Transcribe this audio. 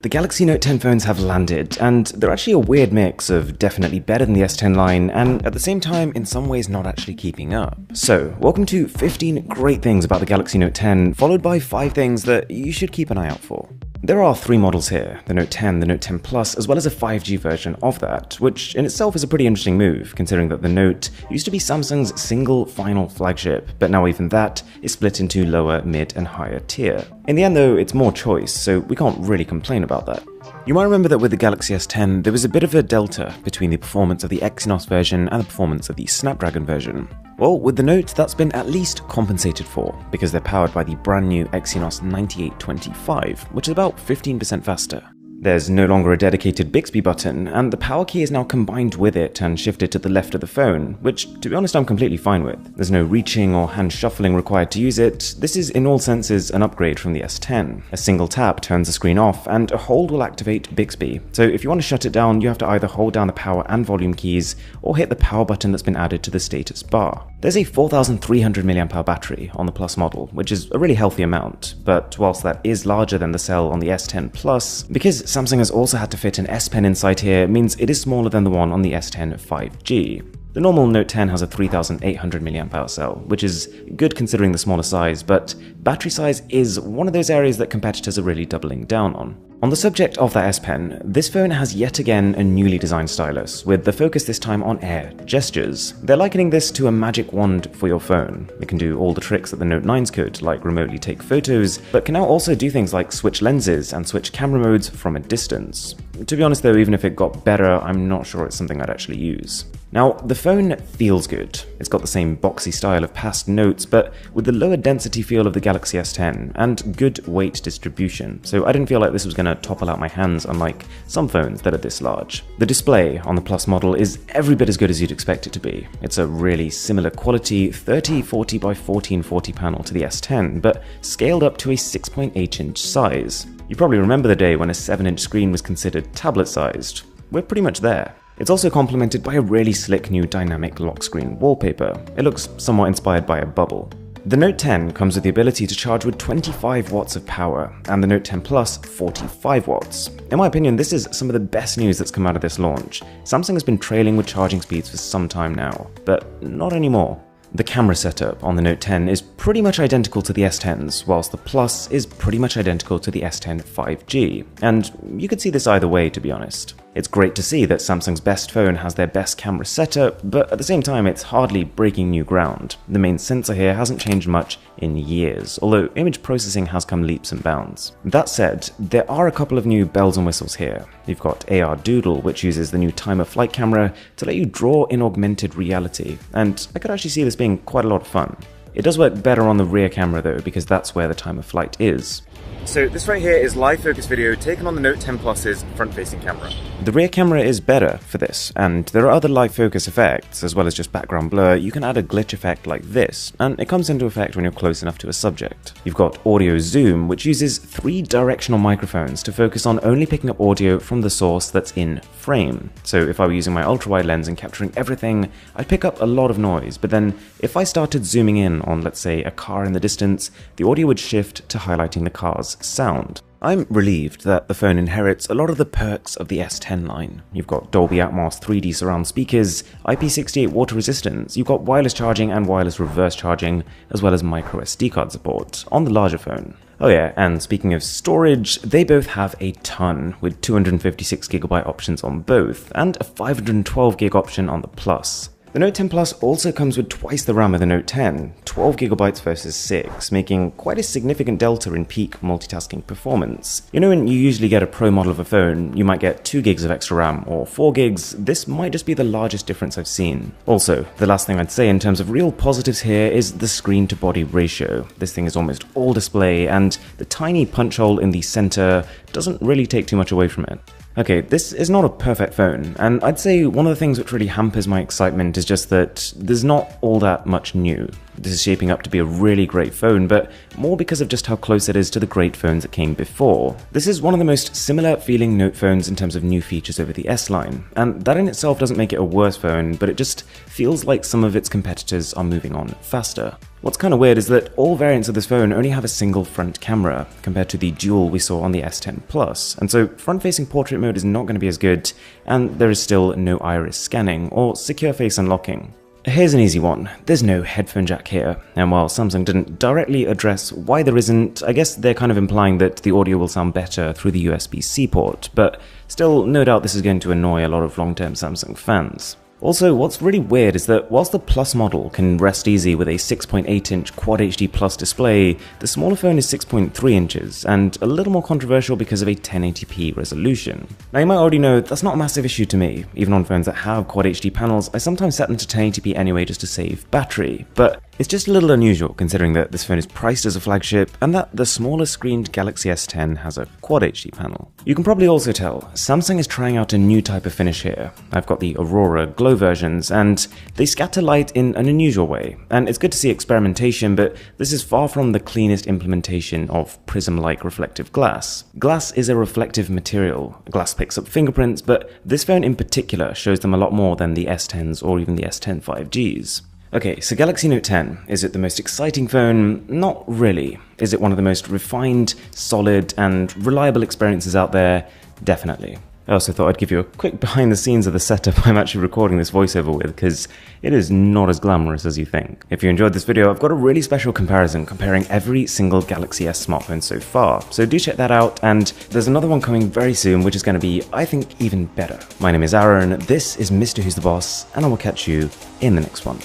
The Galaxy Note 10 phones have landed, and they're actually a weird mix of definitely better than the S10 line, and at the same time, in some ways not actually keeping up. So, welcome to 15 great things about the Galaxy Note 10, followed by 5 things that you should keep an eye out for. There are 3 models here, the Note 10, the Note 10 Plus, as well as a 5G version of that, which in itself is a pretty interesting move, considering that the Note used to be Samsung's single final flagship, but now even that is split into lower, mid, and higher tier. In the end though, it's more choice, so we can't really complain about that. You might remember that with the Galaxy S10, there was a bit of a delta between the performance of the Exynos version and the performance of the Snapdragon version. Well, with the Note, that's been at least compensated for, because they're powered by the brand new Exynos 9825, which is about 15% faster. There's no longer a dedicated Bixby button, and the power key is now combined with it and shifted to the left of the phone, which, to be honest, I'm completely fine with. There's no reaching or hand shuffling required to use it. This is, in all senses, an upgrade from the S10. A single tap turns the screen off, and a hold will activate Bixby. So if you want to shut it down, you have to either hold down the power and volume keys, or hit the power button that's been added to the status bar. There's a 4300 mAh battery on the Plus model, which is a really healthy amount, but whilst that is larger than the cell on the S10 Plus, because Samsung has also had to fit an S Pen inside here, means it is smaller than the one on the S10 5G. The normal Note 10 has a 3800 mAh cell, which is good considering the smaller size, but battery size is one of those areas that competitors are really doubling down on. On the subject of that S Pen, this phone has yet again a newly designed stylus, with the focus this time on air gestures. They're likening this to a magic wand for your phone. It can do all the tricks that the Note 9s could, like remotely take photos, but can now also do things like switch lenses and switch camera modes from a distance. To be honest though, even if it got better, I'm not sure it's something I'd actually use. Now, the phone feels good. It's got the same boxy style of past Notes, but with the lower density feel of the Galaxy S10 and good weight distribution, so I didn't feel like this was going to topple out my hands unlike some phones that are this large. The display on the Plus model is every bit as good as you'd expect it to be. It's a really similar quality 3040 by 1440 panel to the S10, but scaled up to a 6.8 inch size. You probably remember the day when a 7-inch screen was considered tablet-sized. We're pretty much there. It's also complemented by a really slick new dynamic lock screen wallpaper. It looks somewhat inspired by a bubble. The Note 10 comes with the ability to charge with 25 watts of power, and the Note 10 Plus 45 watts. In my opinion, this is some of the best news that's come out of this launch. Samsung has been trailing with charging speeds for some time now, but not anymore. The camera setup on the Note 10 is pretty much identical to the S10's, whilst the Plus is pretty much identical to the S10 5G, and you could see this either way, to be honest. It's great to see that Samsung's best phone has their best camera setup, but at the same time it's hardly breaking new ground. The main sensor here hasn't changed much in years, although image processing has come leaps and bounds. That said, there are a couple of new bells and whistles here. You've got AR Doodle, which uses the new Time of Flight camera to let you draw in augmented reality, and I could actually see this being quite a lot of fun. It does work better on the rear camera though, because that's where the Time of Flight is. So this right here is live focus video taken on the Note 10 Plus's front-facing camera. The rear camera is better for this, and there are other live focus effects, as well as just background blur. You can add a glitch effect like this, and it comes into effect when you're close enough to a subject. You've got audio zoom, which uses 3 directional microphones to focus on only picking up audio from the source that's in frame. So if I were using my ultra-wide lens and capturing everything, I'd pick up a lot of noise, but then if I started zooming in on, let's say, a car in the distance, the audio would shift to highlighting the car's sound. I'm relieved that the phone inherits a lot of the perks of the S10 line. You've got Dolby Atmos 3D surround speakers, IP68 water resistance, you've got wireless charging and wireless reverse charging, as well as micro SD card support on the larger phone. Oh yeah, and speaking of storage, they both have a ton, with 256GB options on both, and a 512GB option on the Plus. The Note 10 Plus also comes with twice the RAM of the Note 10, 12GB versus 6, making quite a significant delta in peak multitasking performance. You know, when you usually get a Pro model of a phone, you might get 2GB of extra RAM or 4GB, this might just be the largest difference I've seen. Also, the last thing I'd say in terms of real positives here is the screen to body ratio. This thing is almost all display, and the tiny punch hole in the center doesn't really take too much away from it. Okay, this is not a perfect phone, and I'd say one of the things which really hampers my excitement is just that there's not all that much new. This is shaping up to be a really great phone, but more because of just how close it is to the great phones that came before. This is one of the most similar feeling Note phones in terms of new features over the S line, and that in itself doesn't make it a worse phone, but it just feels like some of its competitors are moving on faster. What's kind of weird is that all variants of this phone only have a single front camera, compared to the dual we saw on the S10 Plus, and so front-facing portrait mode is not going to be as good, and there is still no iris scanning or secure face unlocking. Here's an easy one. There's no headphone jack here, and while Samsung didn't directly address why there isn't, I guess they're kind of implying that the audio will sound better through the USB-C port, but still, no doubt this is going to annoy a lot of long-term Samsung fans. Also, what's really weird is that whilst the Plus model can rest easy with a 6.8-inch Quad HD Plus display, the smaller phone is 6.3 inches, and a little more controversial because of a 1080p resolution. Now you might already know that's not a massive issue to me. Even on phones that have Quad HD panels, I sometimes set them to 1080p anyway just to save battery, but it's just a little unusual considering that this phone is priced as a flagship and that the smaller screened Galaxy S10 has a Quad HD panel. You can probably also tell, Samsung is trying out a new type of finish here. I've got the Aurora Glow versions, and they scatter light in an unusual way, and it's good to see experimentation, but this is far from the cleanest implementation of prism-like reflective glass. Glass is a reflective material. Glass picks up fingerprints, but this phone in particular shows them a lot more than the S10s or even the S10 5Gs. Okay, so Galaxy Note 10, is it the most exciting phone? Not really. Is it one of the most refined, solid, and reliable experiences out there? Definitely. I also thought I'd give you a quick behind the scenes of the setup I'm actually recording this voiceover with, because it is not as glamorous as you think. If you enjoyed this video, I've got a really special comparison comparing every single Galaxy S smartphone so far, so do check that out, and there's another one coming very soon which is going to be, I think, even better. My name is Aaron, this is Mr. Who's the Boss, and I will catch you in the next one.